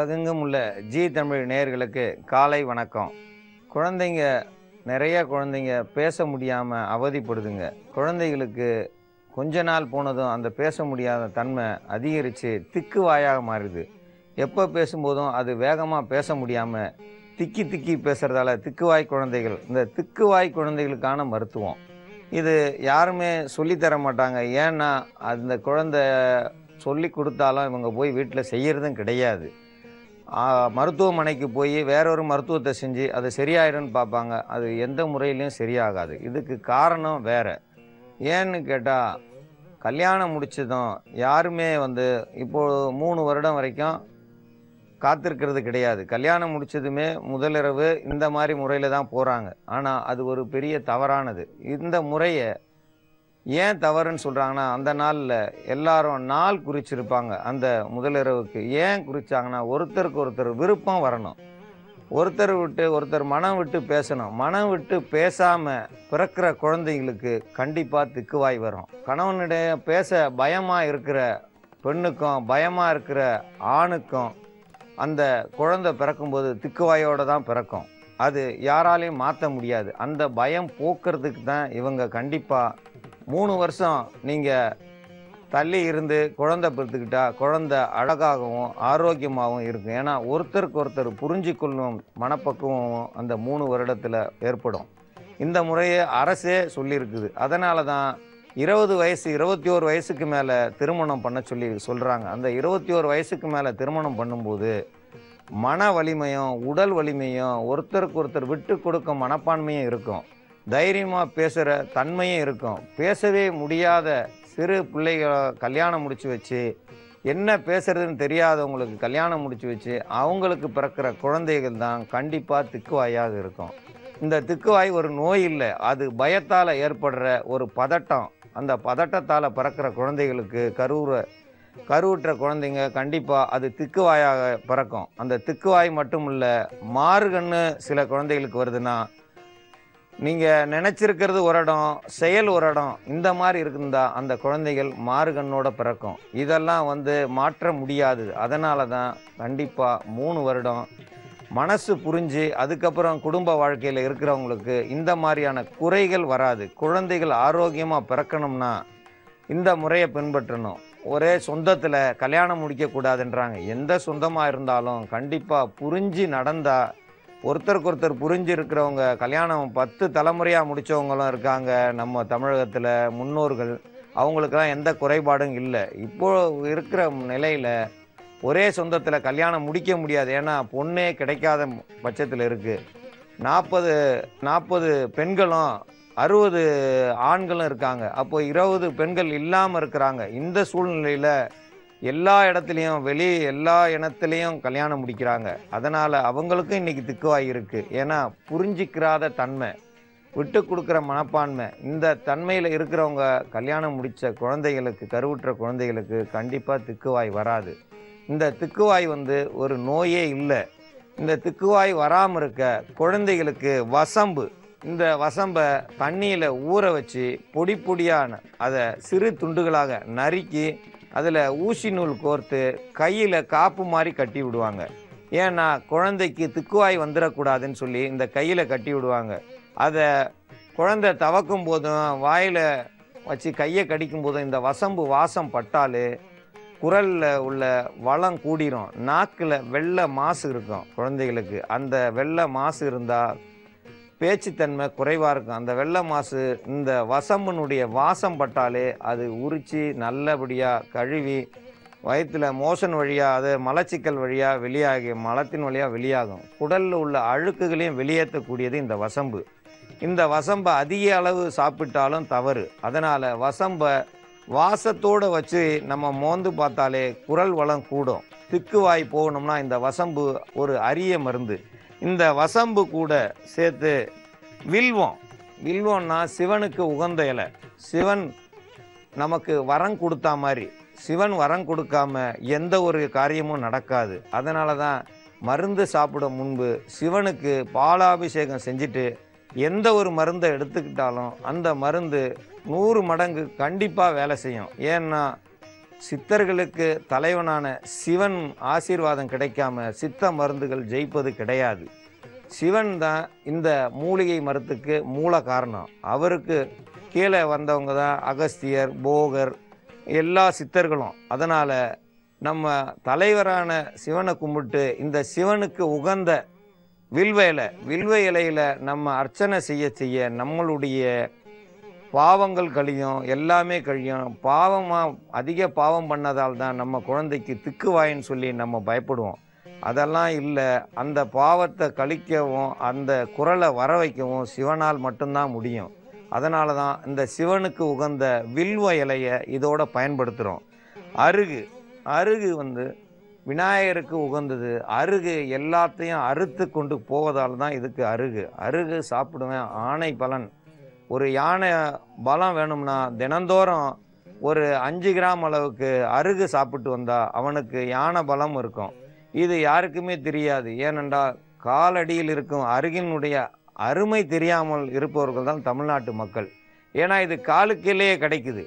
உலகெங்கும் உள்ள ஜி தமிழ் நேயர்களுக்கு காலை வணக்கம். குழந்தைங்க நிறைய குழந்தைங்க பேச முடியாமல் அவதிப்படுதுங்க. குழந்தைகளுக்கு கொஞ்ச நாள் போனதும் அந்த பேச முடியாத தன்மை அதிகரித்து திக்கு வாயாக மாறுது. எப்போ பேசும்போதும் அது வேகமாக பேச முடியாமல் திக்கி திக்கி பேசுகிறதால திக்குவாய் குழந்தைகள். இந்த திக்குவாய் குழந்தைகளுக்கான மருத்துவம் இது யாருமே சொல்லித்தர மாட்டாங்க. ஏன்னா அந்த குழந்தை சொல்லி கொடுத்தாலும் இவங்க போய் வீட்டில் செய்கிறதும் கிடையாது. மருத்துவமனைக்கு போய் வேறொரு மருத்துவத்தை செஞ்சு அது சரியாயிடும்னு பார்ப்பாங்க. அது எந்த முறையிலையும் சரியாகாது. இதுக்கு காரணம் வேறு. ஏன்னு கேட்டால், கல்யாணம் முடிச்சதும் யாருமே இப்போது 3 வருடம் வரைக்கும் காத்திருக்கிறது கிடையாது. கல்யாணம் முடிச்சதுமே முதலிரவு இந்த மாதிரி முறையில் தான் போகிறாங்க. ஆனால் அது ஒரு பெரிய தவறானது. இந்த முறையை ஏன் தவறுன்னு சொல்கிறாங்கன்னா, அந்த நாளில் எல்லாரும் நாள் குறிச்சிருப்பாங்க. அந்த முதலிரவுக்கு ஏன் குறிச்சாங்கன்னா, ஒருத்தருக்கு ஒருத்தர் விருப்பம் வரணும். ஒருத்தர் விட்டு ஒருத்தர் மனம் விட்டு பேசணும். மனம் விட்டு பேசாமல் பிறக்கிற குழந்தைங்களுக்கு கண்டிப்பாக திக்குவாய் வரும். கணவனிடைய பேச பயமாக இருக்கிற பெண்ணுக்கும் பயமாக இருக்கிற ஆணுக்கும் அந்த குழந்தை பிறக்கும்போது திக்குவாயோடு தான் பிறக்கும். அது யாராலையும் மாற்ற முடியாது. அந்த பயம் போக்குறதுக்கு தான் இவங்க கண்டிப்பாக 3 வருஷம் நீங்கள் தள்ளி இருந்து குழந்தை பெற்றுக்கிட்டா குழந்தை அழகாகவும் ஆரோக்கியமாகவும் இருக்கும். ஏன்னா ஒருத்தருக்கு ஒருத்தர் புரிஞ்சு கொள்ளும் மனப்பக்குவமும் அந்த 3 வருடத்தில் ஏற்படும். இந்த முறையை அரசே சொல்லியிருக்குது. அதனால தான் 20 வயசு 21 வயசுக்கு மேலே திருமணம் பண்ண சொல்கிறாங்க. அந்த 21 வயசுக்கு மேலே திருமணம் பண்ணும்போது மன வலிமையும் உடல் வலிமையும் ஒருத்தருக்கு ஒருத்தர் விட்டு கொடுக்கும் மனப்பான்மையும் இருக்கும். தைரியமாக பேசுகிற தன்மையும் இருக்கும். பேசவே முடியாத சிறு பிள்ளைகளை கல்யாணம் முடித்து வச்சு என்ன பேசுறதுன்னு தெரியாதவங்களுக்கு கல்யாணம் முடித்து வச்சு அவங்களுக்கு பிறக்கிற குழந்தைகள் தான் கண்டிப்பாக திக்குவாயாக இருக்கும். இந்த திக்குவாய் ஒரு நோய் இல்லை, அது பயத்தால் ஏற்படுற ஒரு பதட்டம். அந்த பதட்டத்தால் பிறக்கிற குழந்தைகளுக்கு கருவுற்ற குழந்தைங்க கண்டிப்பாக அது திக்குவாயாக பிறக்கும். அந்த திக்குவாய் மட்டும் இல்லை, மாறுகண்ணு சில குழந்தைகளுக்கு வருதுன்னா, நீங்கள் நினச்சிருக்கிறது ஒரு இடம், செயல் ஒரு இடம், இந்த மாதிரி இருக்குந்தா அந்த குழந்தைகள் மாறுகண்ணோட பிறக்கும். இதெல்லாம் மாற்ற முடியாது. அதனால தான் கண்டிப்பாக 3 வருடம் மனசு புரிஞ்சு அதுக்கப்புறம் குடும்ப வாழ்க்கையில் இருக்கிறவங்களுக்கு இந்த மாதிரியான குறைகள் வராது. குழந்தைகள் ஆரோக்கியமாக பிறக்கணும்னா இந்த முறையை பின்பற்றணும். ஒரே சொந்தத்தில் கல்யாணம் முடிக்கக்கூடாதுன்றாங்க. எந்த சொந்தமாக இருந்தாலும் கண்டிப்பாக புரிஞ்சு நடந்தால், ஒருத்தருக்கு ஒருத்தர் புரிஞ்சு இருக்கிறவங்க கல்யாணம் 10 தலைமுறையாக முடித்தவங்களும் இருக்காங்க நம்ம தமிழகத்தில். முன்னோர்கள் அவங்களுக்கெல்லாம் எந்த குறைபாடும் இல்லை. இப்போது இருக்கிற நிலையில் ஒரே சொந்தத்தில் கல்யாணம் முடிக்க முடியாது. ஏன்னா பொண்ணே கிடைக்காத பட்சத்தில் இருக்குது. 40 பெண்களும் 60 ஆண்களும் இருக்காங்க. அப்போ 20 பெண்கள் இல்லாமல் இருக்கிறாங்க. இந்த சூழ்நிலையில் எல்லா இடத்துலையும் எல்லா இனத்துலேயும் கல்யாணம் முடிக்கிறாங்க. அதனால் அவங்களுக்கும் இன்றைக்கி திக்குவாய் இருக்குது. ஏன்னா புரிஞ்சிக்கிறாத தன்மை, விட்டு கொடுக்குற மனப்பான்மை, இந்த தன்மையில் இருக்கிறவங்க கல்யாணம் முடித்த குழந்தைகளுக்கு, கருவுற்ற குழந்தைகளுக்கு கண்டிப்பாக திக்குவாய் வராது. இந்த திக்குவாய் ஒரு நோயே இல்லை. இந்த திக்குவாய் வராமல் இருக்க குழந்தைகளுக்கு வசம்பு, இந்த வசம்பை தண்ணியில் ஊற வச்சு பொடி பொடியான அதை சிறு துண்டுகளாக நறுக்கி அதில் ஊசி நூல் கோர்த்து கையில் காப்பு மாதிரி கட்டி விடுவாங்க. ஏன்னா குழந்தைக்கு திக்குவாய் வந்துடக்கூடாதுன்னு சொல்லி இந்த கையில் கட்டி விடுவாங்க. அதை குழந்தை தவக்கும் போதும் வாயில் வச்சு கையை கடிக்கும் போதும் இந்த வசம்பு வாசம் பட்டாலே குரலில் உள்ள வளம் கூடிரும். நாக்கில் வெள்ளை மாசு இருக்கும் குழந்தைகளுக்கு. அந்த வெள்ளை மாசு இருந்தால் பேச்சுத்தன்மை குறைவாக இருக்கும். அந்த வெள்ளை மாசு இந்த வசம்பனுடைய வாசம் பட்டாலே அது உரித்து நல்லபடியாக கழுவி வயிற்றில் மோஷன் வழியாக, அது மலச்சிக்கல் வழியாக வெளியாகி மலத்தின் வழியாக வெளியாகும். குடலில் உள்ள அழுக்குகளையும் வெளியேற்றக்கூடியது இந்த வசம்பு. இந்த வசம்பை அதிக அளவு சாப்பிட்டாலும் தவறு. அதனால் வசம்பை வாசத்தோடு வச்சு நம்ம மோந்து பார்த்தாலே குரல் வளம் கூடும். திக்குவாய் போகணும்னா இந்த வசம்பு ஒரு அரிய மருந்து. இந்த வசம்பு கூட சேர்த்து வில்வம்னா சிவனுக்கு உகந்த இலை. சிவன் நமக்கு வரம் கொடுத்தா மாதிரி, சிவன் வரம் கொடுக்காம எந்த ஒரு காரியமும் நடக்காது. அதனால தான் மருந்து சாப்பிட முன்பு சிவனுக்கு பாலாபிஷேகம் செஞ்சுட்டு எந்த ஒரு மருந்தை எடுத்துக்கிட்டாலும் அந்த மருந்து 100 மடங்கு கண்டிப்பாக வேலை செய்யும். ஏன்னா சித்தர்களுக்கு தலைவனான சிவன் ஆசீர்வாதம் கிடைக்காம சித்த மருந்துகள் ஜெயிப்பது கிடையாது. சிவன் தான் இந்த மூலிகை மருத்துக்கு மூல காரணம். அவருக்கு கீழே வந்தவங்க தான் அகஸ்தியர், போகர், எல்லா சித்தர்களும். அதனால் நம்ம தலைவரான சிவனை கும்பிட்டு இந்த சிவனுக்கு உகந்த வில்வ இலையில் நம்ம அர்ச்சனை செய்ய செய்ய நம்மளுடைய பாவங்கள் கழியும், எல்லாமே கழியும். அதிக பாவம் பண்ணதால் தான் நம்ம குழந்தைக்கு திக்குவாயின்னு சொல்லி நம்ம பயப்படுவோம். அதெல்லாம் இல்லை. அந்த பாவத்தை கழிக்கவும் அந்த குரலை வர வைக்கவும் சிவனால் மட்டும்தான் முடியும். அதனால தான் இந்த சிவனுக்கு உகந்த வில்வ இலையை இதோட பயன்படுத்துகிறோம். அருகு விநாயகருக்கு உகந்தது. அருகு எல்லாத்தையும் அறுத்து கொண்டு போவதால் தான் இதுக்கு அருகு சாப்பிடுவேன். ஆணை பலன். ஒரு யானை பலம் வேணும்னா தினந்தோறும் ஒரு 5 கிராம் அளவுக்கு அருகு சாப்பிட்டு வந்தால் அவனுக்கு யானை பலம் இருக்கும். இது யாருக்குமே தெரியாது. ஏனென்றால் காலடியில் இருக்கும் அருகினுடைய அருமை தெரியாமல் இருப்பவர்கள் தான் தமிழ்நாட்டு மக்கள். ஏன்னா இது காலுக்கிலேயே கிடைக்குது.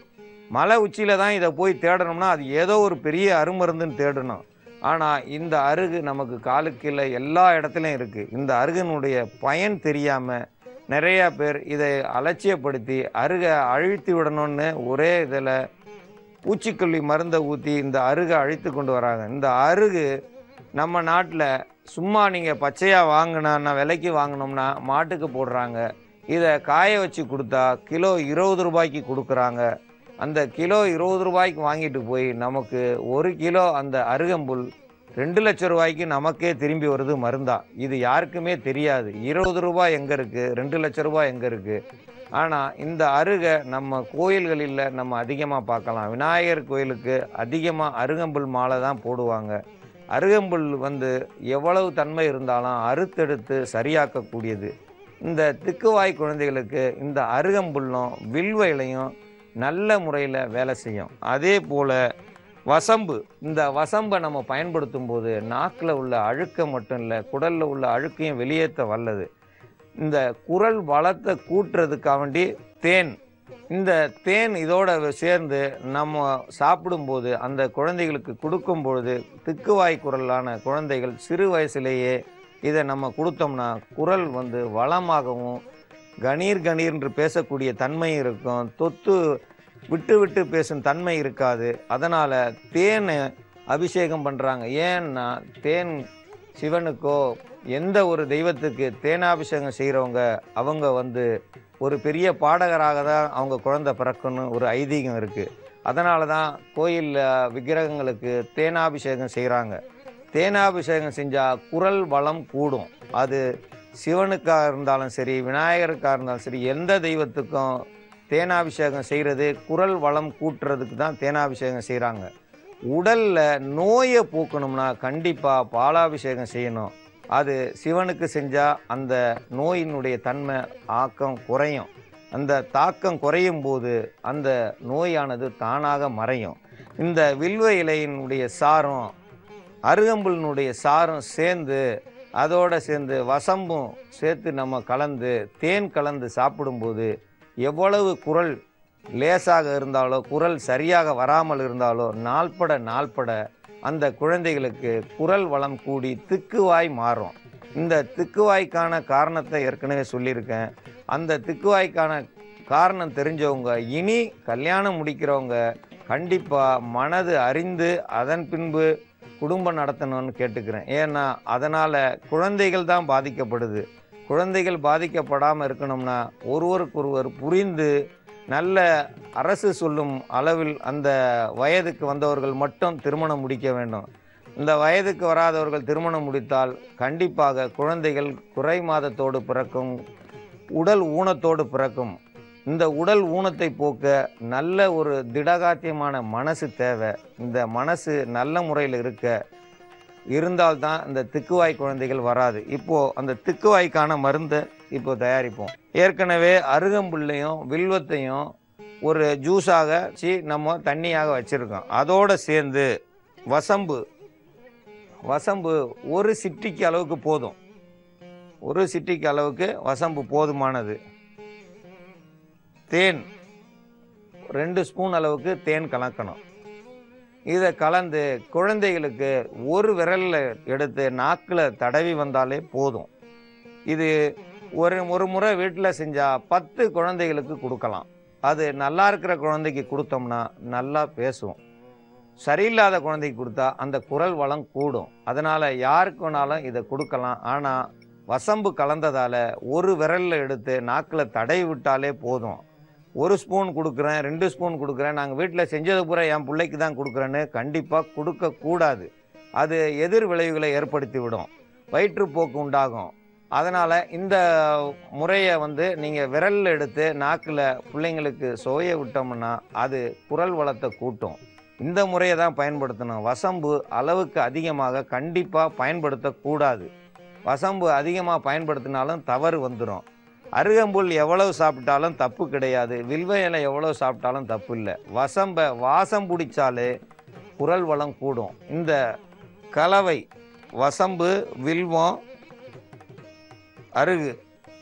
மலை உச்சியில் தான் இதை போய் தேடணும்னா அது ஏதோ ஒரு பெரிய அருமருந்துன்னு தேடணும். ஆனால் இந்த அருகு நமக்கு காலுக்கீழே எல்லா இடத்துலையும் இருக்குது. இந்த அருகினுடைய பயன் தெரியாமல் நிறையா பேர் இதை அலட்சியப்படுத்தி அருகை அழித்து விடணும்னு ஒரே இதில் பூச்சிக்கொல்லி மருந்தை ஊற்றி இந்த அருகை அழித்து கொண்டு வராங்க. இந்த அருகு நம்ம நாட்டில் சும்மா நீங்கள் பச்சையாக வாங்கினா விலைக்கு வாங்கினோம்னா மாட்டுக்கு போடுறாங்க. இதை காய வச்சு கொடுத்தா கிலோ 20 ரூபாய்க்கு கொடுக்குறாங்க. அந்த கிலோ 20 ரூபாய்க்கு வாங்கிட்டு போய் நமக்கு 1 கிலோ அந்த அருகம்புல் 2 லட்சம் ரூபாய்க்கு நமக்கே திரும்பி வருது மருந்தா. இது யாருக்குமே தெரியாது. 20 ரூபாய் எங்கே இருக்குது, 2 லட்சம் ரூபாய் எங்கே இருக்குது. ஆனால் இந்த அருகை நம்ம கோயில்களில் நம்ம அதிகமாக பார்க்கலாம். விநாயகர் கோயிலுக்கு அதிகமாக அருகம்புல் மாலை தான் போடுவாங்க. அருகம்புல் எவ்வளவு தன்மை இருந்தாலும் அறுத்தெடுத்து சரியாக்கக்கூடியது. இந்த திக்குவாய் குழந்தைகளுக்கு இந்த அருகம்புல்லும் வில்வ இலையும் நல்ல முறையில் வேலை செய்யும். அதே போல் வசம்பு. இந்த வசம்பை நம்ம பயன்படுத்தும் போது நாக்கில் உள்ள அழுக்க மட்டும் இல்லை, குடலில் உள்ள அழுக்கையும் வெளியேற்ற வல்லது. இந்த குரல் வளத்தை கூட்டுறதுக்காக வேண்டி தேன். இந்த தேன் இதோட சேர்ந்து நம்ம சாப்பிடும்போது அந்த குழந்தைகளுக்கு கொடுக்கும்பொழுது திக்குவாய் குரலான குழந்தைகள் சிறு வயசுலேயே இதை நம்ம கொடுத்தோம்னா குரல் வளமாகவும் கணீர் பேசக்கூடிய தன்மை இருக்கும். தொத்து விட்டு விட்டு பேசும் தன்மை இருக்காது. அதனால் தேனை அபிஷேகம் பண்ணுறாங்க. ஏன்னா தேன் சிவனுக்கோ எந்த ஒரு தெய்வத்துக்கு தேனாபிஷேகம் செய்கிறவங்க அவங்க ஒரு பெரிய பாடகராக தான் அவங்க குழந்தை பிறக்கணும் ஒரு ஐதீகம் இருக்குது. அதனால தான் கோயிலில் விக்கிரகங்களுக்கு தேனாபிஷேகம் செய்கிறாங்க. தேனாபிஷேகம் செஞ்சால் குரல் வளம் கூடும். அது சிவனுக்காக இருந்தாலும் சரி, விநாயகருக்காக இருந்தாலும் சரி, எந்த தெய்வத்துக்கும் தேனாபிஷேகம் செய்கிறது குரல் வளம் கூட்டுறதுக்கு தான் தேனாபிஷேகம் செய்கிறாங்க. உடலில் நோயை போக்கணும்னா கண்டிப்பாக பாலாபிஷேகம் செய்யணும். அது சிவனுக்கு செஞ்சால் அந்த நோயினுடைய தன்மை ஆக்கம் குறையும். அந்த தாக்கம் குறையும் போது அந்த நோயானது தானாக மறையும். இந்த வில்வ இலையினுடைய சாரம் அருகம்புலினுடைய சாரம் சேர்ந்து அதோடு சேர்ந்து வசம்பும் சேர்த்து நம்ம கலந்து தேன் கலந்து சாப்பிடும்போது எவ்வளவு குரல் லேசாக இருந்தாலோ குரல் சரியாக வராமல் இருந்தாலோ நாள்பட அந்த குழந்தைகளுக்கு குரல் வளம் கூடி திக்குவாய் மாறும். இந்த திக்குவாய்க்கான காரணத்தை ஏற்கனவே சொல்லியிருக்கேன். அந்த திக்குவாய்க்கான காரணம் தெரிஞ்சவங்க இனி கல்யாணம் முடிக்கிறவங்க கண்டிப்பாக மனது அறிந்து அதன் பின்பு குடும்பம் நடத்தணும்னு கேட்டுக்கிறேன். ஏன்னா அதனால் குழந்தைகள் தான் பாதிக்கப்படுது. குழந்தைகள் பாதிக்கப்படாமல் இருக்கணும்னா ஒருவருக்கொருவர் புரிந்து நல்ல அரசு சொல்லும் அளவில் அந்த வயதுக்கு வந்தவர்கள் மட்டும் திருமணம் முடிக்க வேண்டும். இந்த வயதுக்கு வராதவர்கள் திருமணம் முடித்தால் கண்டிப்பாக குழந்தைகள் குறை மாதத்தோடு பிறக்கும், உடல் ஊனத்தோடு பிறக்கும். இந்த உடல் ஊனத்தை போக்க நல்ல ஒரு திடகாத்தியமான மனசு தேவை. இந்த மனசு நல்ல முறையில் இருந்தால்தான் இந்த திக்குவாய் குழந்தைகள் வராது. இப்போது அந்த திக்குவாய்க்கான மருந்தை இப்போ தயாரிப்போம். ஏற்கனவே அருகம்புல்லையும் வில்வத்தையும் ஒரு ஜூஸாக நம்ம தண்ணியாக வச்சுருக்கோம். அதோடு சேர்ந்து வசம்பு ஒரு சிட்டிக்கு அளவுக்கு போதும். ஒரு சிட்டிக்கு அளவுக்கு வசம்பு போதுமானது. தேன் 2 ஸ்பூன் அளவுக்கு தேன் கலக்கணும். இதை கலந்து குழந்தைகளுக்கு ஒரு விரலில் எடுத்து நாக்கில் தடவி வந்தாலே போதும். இது ஒரு முறை வீட்டில் செஞ்சால் 10 குழந்தைகளுக்கு கொடுக்கலாம். அது நல்லா இருக்கிற குழந்தைக்கு கொடுத்தோம்னா நல்லா பேசும். சரியில்லாத குழந்தைக்கு கொடுத்தா அந்த குரல் வளம் கூடும். அதனால் யாருக்கு வேணாலும் இதை கொடுக்கலாம். ஆனால் வசம்பு கலந்ததால் ஒரு விரலில் எடுத்து நாக்கில் தடவி விட்டாலே போதும். 1 ஸ்பூன் கொடுக்குறேன், 2 ஸ்பூன் கொடுக்குறேன், நாங்கள் வீட்டில் செஞ்சது பூரா என் பிள்ளைக்கு தான் கொடுக்குறேன்னு கண்டிப்பாக கொடுக்கக்கூடாது. அது எதிர் விளைவுகளை ஏற்படுத்தி விடும், வயிற்றுப்போக்கு உண்டாகும். அதனால் இந்த முறையை நீங்கள் விரலில் எடுத்து நாக்கில் பிள்ளைங்களுக்கு சுவைய விட்டோம்னா அது குரல் வளத்தை கூட்டும். இந்த முறையை தான் பயன்படுத்தணும். வசம்பு அளவுக்கு அதிகமாக கண்டிப்பாக பயன்படுத்தக்கூடாது. வசம்பு அதிகமாக பயன்படுத்தினாலும் தவறு வந்துடும். அருகம்புல் எவ்வளவு சாப்பிட்டாலும் தப்பு கிடையாது, வில்வ இலை எவ்வளவு சாப்பிட்டாலும் தப்பு இல்லை. வசம்பை வாசம் பிடிச்சாலே குரல் வளம் கூடும். இந்த கலவை வசம்பு, வில்வம், அருகு,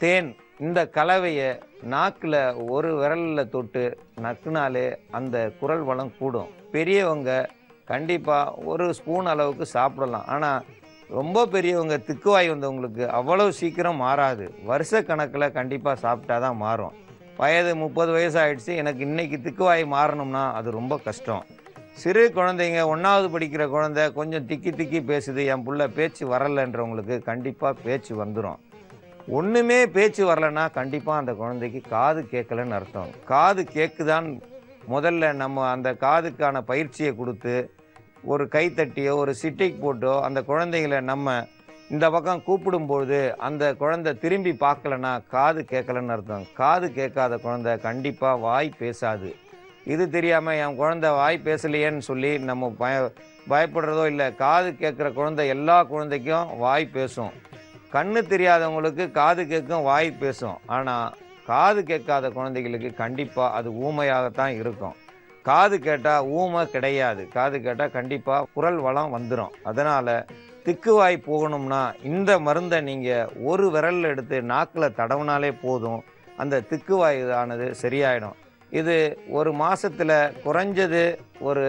தேன், இந்த கலவையை நாக்கில் ஒரு விரலில் தொட்டு நக்குனாலே அந்த குரல் வளம் கூடும். பெரியவங்க கண்டிப்பாக 1 ஸ்பூன் அளவுக்கு சாப்பிடலாம். ஆனால் ரொம்ப பெரியவங்க திக்குவாய் வந்தவங்களுக்கு அவ்வளவு சீக்கிரம் மாறாது. வருஷ கணக்கில் கண்டிப்பாக சாப்பிட்டா தான் மாறும். வயது 30 வயசு ஆகிடுச்சு, எனக்கு இன்றைக்கி திக்குவாய் மாறணும்னா அது ரொம்ப கஷ்டம். சிறு குழந்தைங்க 1வது படிக்கிற குழந்தை கொஞ்சம் திக்கி பேசுது, என் புள்ள பேச்சு வரலைன்றவங்களுக்கு கண்டிப்பாக பேச்சு வந்துடும். ஒன்றுமே பேச்சு வரலைன்னா கண்டிப்பாக அந்த குழந்தைக்கு காது கேட்கலன்னு அர்த்தம். காது கேட்குதான் முதல்ல நம்ம அந்த காதுக்கான பயிற்சியை கொடுத்து ஒரு கைத்தட்டியோ ஒரு சிட்டிக் போட்டோ அந்த குழந்தைகளை நம்ம இந்த பக்கம் கூப்பிடும்போது அந்த குழந்தை திரும்பி பார்க்கலன்னா காது கேட்கலன்னு அர்த்தம். காது கேட்காத குழந்தை கண்டிப்பாக வாய் பேசாது. இது தெரியாமல் என் குழந்தை வாய் பேசலையேன்னு சொல்லி நம்ம பயப்படுறதோ இல்லை. காது கேட்குற குழந்தை எல்லா குழந்தைக்கும் வாய் பேசும். கண்ணு தெரியாதவங்களுக்கு காது கேட்கும், வாய் பேசும். ஆனால் காது கேட்காத குழந்தைகளுக்கு கண்டிப்பாக அது ஊமையாகத்தான் இருக்கும். காது கேட்டால் ஊமை கிடையாது. காது கேட்டால் கண்டிப்பாக குரல் வளம் வந்துடும். அதனால் திக்குவாய் போகணும்னா இந்த மருந்தை நீங்கள் ஒரு விரலில் எடுத்து நாக்கில் தடவினாலே போதும், அந்த திக்குவாய் ஆனது சரியாயிடும். இது ஒரு மாதத்தில் குறைஞ்சது ஒரு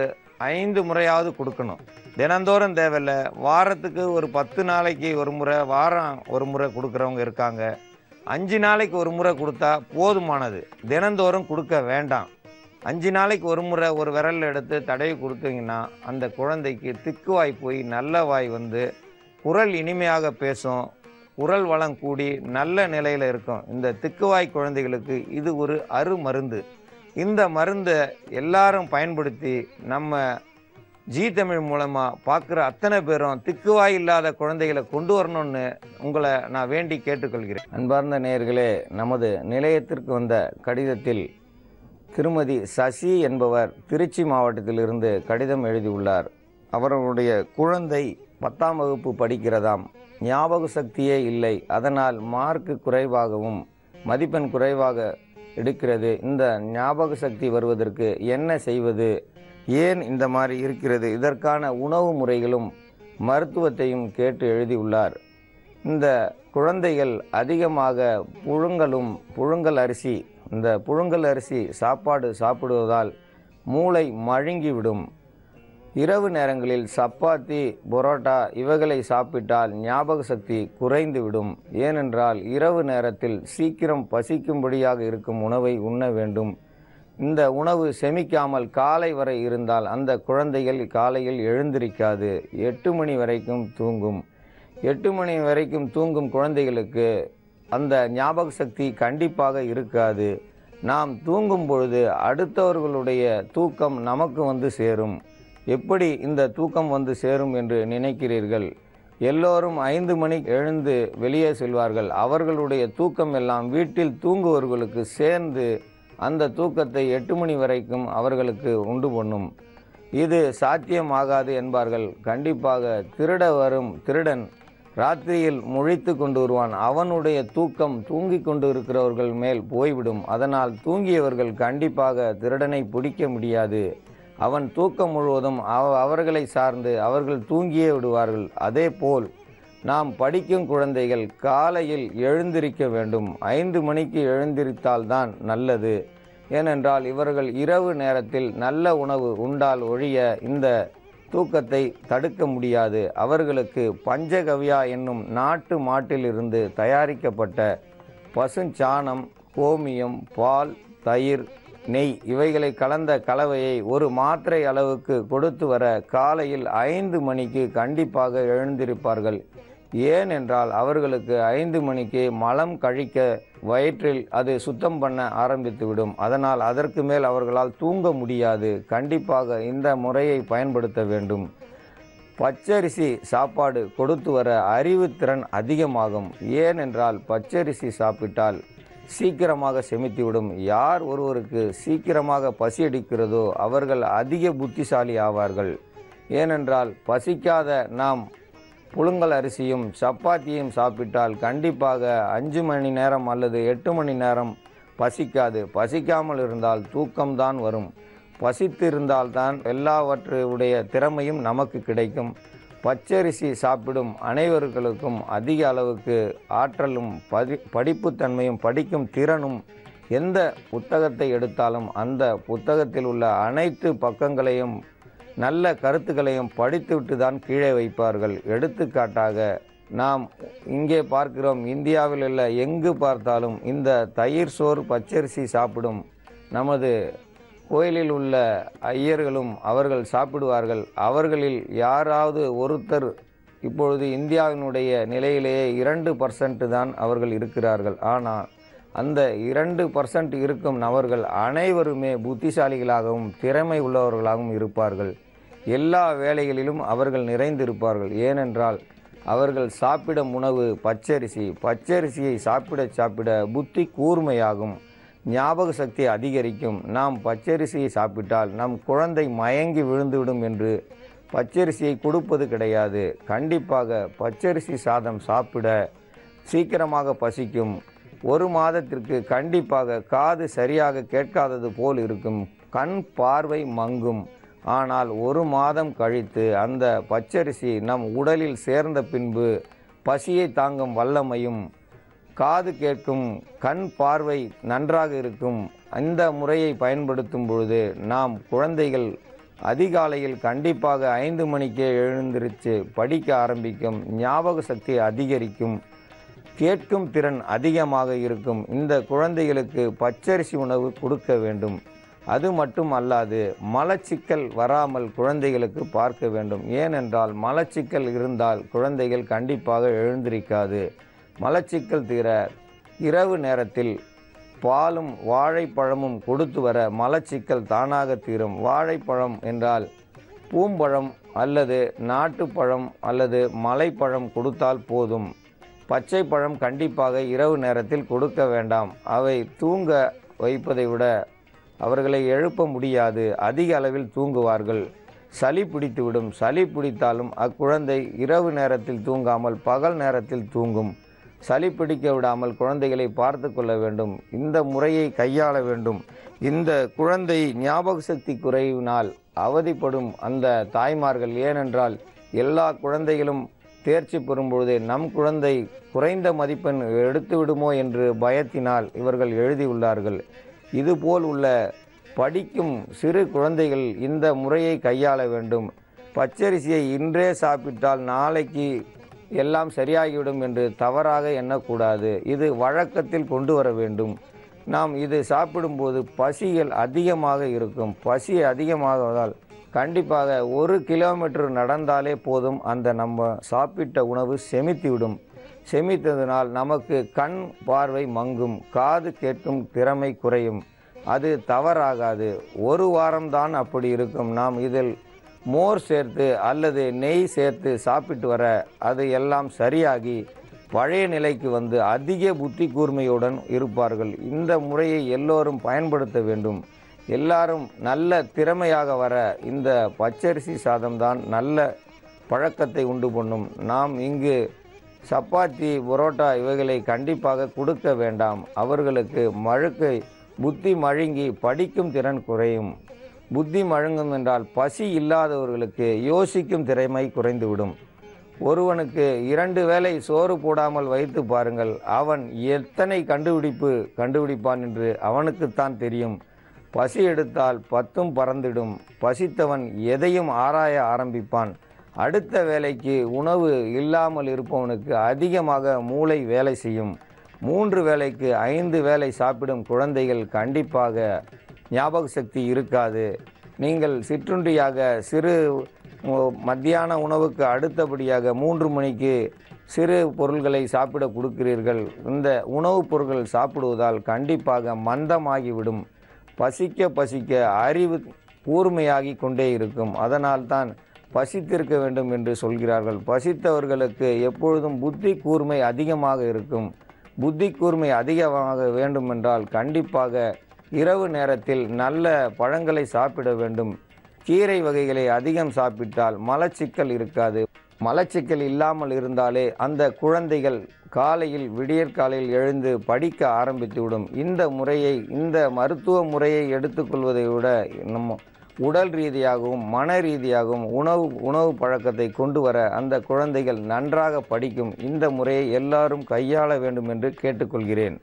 5 முறையாவது கொடுக்கணும். தினந்தோறும் தேவையில்லை. வாரத்துக்கு ஒரு 10 நாளைக்கு ஒரு முறை, வாரம் ஒரு முறை கொடுக்குறவங்க இருக்காங்க. 5 நாளைக்கு ஒரு முறை கொடுத்தா போதுமானது. தினந்தோறும் கொடுக்க வேண்டாம். 5 நாளைக்கு ஒரு முறை ஒரு விரலில் எடுத்து தடவி கொடுத்தீங்கன்னா அந்த குழந்தைக்கு திக்குவாய் போய் நல்ல வாய் வந்து குரல் இனிமையாக பேசும், குரல் வளம் கூடி நல்ல நிலையில் இருக்கும். இந்த திக்குவாய் குழந்தைகளுக்கு இது ஒரு அருமருந்து. இந்த மருந்தை எல்லாரும் பயன்படுத்தி நம்ம ஜீ தமிழ் மூலமாக பார்க்குற அத்தனை பேரும் திக்குவாய் இல்லாத குழந்தைகளை கொண்டு வரணும்னு உங்களை நான் வேண்டி கேட்டுக்கொள்கிறேன். அன்பார்ந்த நேயர்களே, நமது நிலையத்திற்கு வந்த கடிதத்தில் திருமதி சசி என்பவர் திருச்சி மாவட்டத்திலிருந்து கடிதம் எழுதியுள்ளார். அவர்களுடைய குழந்தை 10ஆம் வகுப்பு படிக்கிறதாம். ஞாபக சக்தியே இல்லை, அதனால் மார்க்கு குறைவாகவும் மதிப்பெண் குறைவாக எடுக்கிறது. இந்த ஞாபக சக்தி வருவதற்கு என்ன செய்வது, ஏன் இந்த மாதிரி இருக்கிறது, இதற்கான உணவு முறைகளும் மருத்துவத்தையும் கேட்டு எழுதியுள்ளார். இந்த குழந்தைகள் அதிகமாக புழுங்கல் அரிசி, இந்த புழுங்கல் அரிசி சாப்பாடு சாப்பிடுவதால் மூளை மழுங்கிவிடும். இரவு நேரங்களில் சப்பாத்தி, பரோட்டா இவைகளை சாப்பிட்டால் ஞாபக சக்தி குறைந்துவிடும். ஏனென்றால் இரவு நேரத்தில் சீக்கிரம் பசிக்கும்படியாக இருக்கும் உணவை உண்ண வேண்டும். இந்த உணவு செமிக்காமல் காலை வரை இருந்தால் அந்த குழந்தைகள் காலையில் எழுந்திருக்காது. 8 மணி வரைக்கும் தூங்கும். 8 மணி வரைக்கும் தூங்கும் குழந்தைகளுக்கு அந்த ஞாபக சக்தி கண்டிப்பாக இருக்காது. நாம் தூங்கும் பொழுது அடுத்தவர்களுடைய தூக்கம் நமக்கு வந்து சேரும். எப்படி இந்த தூக்கம் வந்து சேரும் என்று நினைக்கிறீர்கள்? எல்லோரும் 5 மணிக்கு எழுந்து வெளியே செல்வார்கள். அவர்களுடைய தூக்கம் எல்லாம் வீட்டில் தூங்குவவர்களுக்கு சேர்ந்து அந்த தூக்கத்தை 8 மணி வரைக்கும் அவர்களுக்கு உண்டு பண்ணும். இது சாத்தியமாகாது என்பார்கள். கண்டிப்பாக திருட வரும் திருடன் ராத்திரியில் முழித்து கொண்டு வருவான். அவனுடைய தூக்கம் தூங்கி கொண்டு இருக்கிறவர்கள் மேல் போய்விடும். அதனால் தூங்கியவர்கள் கண்டிப்பாக திருடனை பிடிக்க முடியாது. அவன் தூக்கம் முழுவதும் அவர்களை சார்ந்து அவர்கள் தூங்கியே விடுவார்கள். அதே போல் நாம் படிக்கும் குழந்தைகள் காலையில் எழுந்திருக்க வேண்டும். 5 மணிக்கு எழுந்திருத்தால்தான் நல்லது. ஏனென்றால் இவர்கள் இரவு நேரத்தில் நல்ல உணவு உண்டால் ஒழிய இந்த தூக்கத்தை தடுக்க முடியாது. அவர்களுக்கு பஞ்சகவ்யா என்னும் நாட்டு மாட்டிலிருந்து தயாரிக்கப்பட்ட பசுஞ்சாணம், கோமியம், பால், தயிர், நெய் இவைகளை கலந்த கலவையை ஒரு மாத்திரை அளவுக்கு கொடுத்து வர காலையில் 5 மணிக்கு கண்டிப்பாக எழுந்திருப்பார்கள். ஏனென்றால் அவர்களுக்கு 5 மணிக்கு மலம் கழிக்க வயிற்றில் அது சுத்தம் பண்ண ஆரம்பித்துவிடும். அதனால் அதற்கு மேல் அவர்களால் தூங்க முடியாது. கண்டிப்பாக இந்த முறையை பயன்படுத்த வேண்டும். பச்சரிசி சாப்பாடு கொடுத்து வர அறிவுத்திறன் அதிகமாகும். ஏனென்றால் பச்சரிசி சாப்பிட்டால் சீக்கிரமாக செமித்துவிடும். யார் ஒருவருக்கு சீக்கிரமாக பசி எடுக்கிறதோ அவர்கள் அதிக புத்திசாலி ஆவார்கள். ஏனென்றால் பசிக்காத நாம் புழுங்கல் அரிசியும் சப்பாத்தியும் சாப்பிட்டால் கண்டிப்பாக 5 மணி நேரம் அல்லது 8 மணி நேரம் பசிக்காது. பசிக்காமல் இருந்தால் தூக்கம்தான் வரும். பசித்து இருந்தால்தான் எல்லாவற்றுடைய திறமையும் நமக்கு கிடைக்கும். பச்சரிசி சாப்பிடும் அனைவர்களுக்கும் அதிக அளவுக்கு ஆற்றலும் படிப்புத்தன்மையும் படிக்கும் திறனும், எந்த புத்தகத்தை எடுத்தாலும் அந்த புத்தகத்தில் உள்ள அனைத்து பக்கங்களையும் நல்ல கருத்துக்களையும் படித்துவிட்டு தான் கீழே வைப்பார்கள். எடுத்துக்காட்டாக நாம் இங்கே பார்க்கிறோம், இந்தியாவில் உள்ள எங்கு பார்த்தாலும் இந்த தயிர் சோறு பச்சரிசி சாப்பிடும் நமது கோயிலில் உள்ள ஐயர்களும் அவர்கள் சாப்பிடுவார்கள். அவர்களில் யாராவது ஒருத்தர் இப்பொழுது இந்தியாவினுடைய நிலையிலேயே 2% தான் அவர்கள் இருக்கிறார்கள். ஆனால் அந்த 2% இருக்கும் நபர்கள் அனைவருமே புத்திசாலிகளாகவும் திறமை உள்ளவர்களாகவும் இருப்பார்கள். எல்லா வேலைகளிலும் அவர்கள் நிறைந்திருப்பார்கள். ஏனென்றால் அவர்கள் சாப்பிடும் உணவு பச்சரிசி. பச்சரிசியை சாப்பிட புத்தி கூர்மையாகும், ஞாபக சக்தி அதிகரிக்கும். நாம் பச்சரிசியை சாப்பிட்டால் நம் குழந்தை மயங்கி விழுந்துவிடும் என்று பச்சரிசியை கொடுப்பது கிடையாது. கண்டிப்பாக பச்சரிசி சாதம் சாப்பிட சீக்கிரமாக பசிக்கும். 1 மாதத்திற்கு கண்டிப்பாக காது சரியாக கேட்காதது போல் இருக்கும், கண் பார்வை மங்கும். ஆனால் 1 மாதம் கழித்து அந்த பச்சரிசி நம் உடலில் சேர்ந்த பின்பு பசியை தாங்கும் வல்லமையும், காது கேட்கும், கண் பார்வை நன்றாக இருக்கும். இந்த முறையை பயன்படுத்தும் பொழுது நாம் குழந்தைகள் அதிகாலையில் கண்டிப்பாக 5 மணிக்கே எழுந்திருச்சு படிக்க ஆரம்பிக்கும், ஞாபக சக்தி அதிகரிக்கும், கேட்கும் திறன் அதிகமாக இருக்கும். இந்த குழந்தைகளுக்கு பச்சரிசி உணவு கொடுக்க வேண்டும். அது மட்டும் அல்லாது மலச்சிக்கல் வராமல் குழந்தைகளுக்கு பார்க்க வேண்டும். ஏனென்றால் மலச்சிக்கல் இருந்தால் குழந்தைகள் கண்டிப்பாக எழுந்திருக்காது. மலச்சிக்கல் தீர இரவு நேரத்தில் பாலும் வாழைப்பழமும் கொடுத்து வர மலச்சிக்கல் தானாக தீரும். வாழைப்பழம் என்றால் பூம்பழம் அல்லது நாட்டுப்பழம் அல்லது மலைப்பழம் கொடுத்தால் போதும். பச்சை பழம் கண்டிப்பாக இரவு நேரத்தில் கொடுக்க வேண்டாம். அவை தூங்க வைப்பதை விட அவர்களை எழுப்ப முடியாது. அதிக அளவில் தூங்குவார்கள். சளி பிடித்துவிடும். சளி பிடித்தாலும் அக்குழந்தை இரவு நேரத்தில் தூங்காமல் பகல் நேரத்தில் தூங்கும். சளி பிடிக்க விடாமல் குழந்தைகளை பார்த்து கொள்ள வேண்டும். இந்த முறையை கையாள வேண்டும். இந்த குழந்தை ஞாபக சக்தி குறைவினால் அவதிப்படும் அந்த தாய்மார்கள், ஏனென்றால் எல்லா குழந்தைகளும் தேர்ச்சி பெறும்பொழுதே நம் குழந்தை குறைந்த மதிப்பெண் எடுத்து விடுமோ என்று பயத்தினால் இவர்கள் எழுதியுள்ளார்கள். இதுபோல் உள்ள படிக்கும் சிறு குழந்தைகள் இந்த முறையை கையாள வேண்டும். பச்சரிசியை இன்றே சாப்பிட்டால் நாளைக்கு எல்லாம் சரியாகிவிடும் என்று தவறாக எண்ணக்கூடாது. இது வழக்கத்தில் கொண்டு வர வேண்டும். நாம் இது சாப்பிடும்போது பசிகள் அதிகமாக இருக்கும். பசி அதிகமாவதால் கண்டிப்பாக 1 கிலோமீட்டர் நடந்தாலே போதும், அந்த நம்ம சாப்பிட்ட உணவு செமித்துவிடும். செமித்ததினால் நமக்கு கண் பார்வை மங்கும், காது கேட்கும் திறமை குறையும். அது தவறாகாது. 1 வாரம்தான் அப்படி இருக்கும். நாம் இதில் மோர் சேர்த்து அல்லது நெய் சேர்த்து சாப்பிட்டு வர அது எல்லாம் சரியாகி பழைய நிலைக்கு வந்து அதிக புத்தி கூர்மையுடன் இருப்பார்கள். இந்த முறையை எல்லோரும் பயன்படுத்த வேண்டும். எல்லாரும் நல்ல திறமையாக வர இந்த பச்சரிசி சாதம்தான் நல்ல பழக்கத்தை உண்டு பண்ணும். நாம் இங்கு சப்பாத்தி, புரோட்டா இவைகளை கண்டிப்பாக கொடுக்க வேண்டாம். அவர்களுக்கு புத்தி மழுங்கி படிக்கும் திறன் குறையும். புத்தி மழுங்கும் என்றால் பசி இல்லாதவர்களுக்கு யோசிக்கும் திறமை குறைந்துவிடும். ஒருவனுக்கு 2 வேளை சோறு போடாமல் வைத்து பாருங்கள், அவன் எத்தனை கண்டுபிடிப்பான் என்று அவனுக்குத்தான் தெரியும். பசி எடுத்தால் பத்தும் பறந்திடும். பசித்தவன் எதையும் ஆராய ஆரம்பிப்பான். அடுத்த வேளைக்கு உணவு இல்லாமல் இருப்பவனுக்கு அதிகமாக மூளை வேலை செய்யும். 3 வேளைக்கு 5 வேளை சாப்பிடும் குழந்தைகள் கண்டிப்பாக ஞாபக சக்தி இருக்காது. நீங்கள் சிற்றுண்டியாக மத்தியான உணவுக்கு அடுத்தபடியாக 3 மணிக்கு சிறு பொருள்களை சாப்பிட கொடுக்கிறீர்கள். இந்த உணவுப் பொருட்கள் சாப்பிடுவதால் கண்டிப்பாக மந்தமாகிவிடும். பசிக்க பசிக்க அறிவு கூர்மையாகி கொண்டே இருக்கும். அதனால்தான் பசித்திருக்க வேண்டும் என்று சொல்கிறார்கள். பசித்தவர்களுக்கு எப்பொழுதும் புத்தி கூர்மை அதிகமாக இருக்கும். புத்தி கூர்மை அதிகமாக வேண்டுமென்றால் கண்டிப்பாக இரவு நேரத்தில் நல்ல பழங்களை சாப்பிட வேண்டும். கீரை வகைகளை அதிகம் சாப்பிட்டால் மலச்சிக்கல் இருக்காது. மலச்சிக்கல் இல்லாமல் இருந்தாலே அந்த குழந்தைகள் காலையில் விடியற்காலையில் எழுந்து படிக்க ஆரம்பித்துவிடும். இந்த மருத்துவ முறையை எடுத்துக்கொள்வதை விட நம்ம உடல் ரீதியாகவும் மன ரீதியாகவும் உணவு பழக்கத்தை கொண்டு வர அந்த குழந்தைகள் நன்றாக படிக்கும். இந்த முறையை எல்லாரும் கையாள வேண்டும் என்று கேட்டுக்கொள்கிறேன்.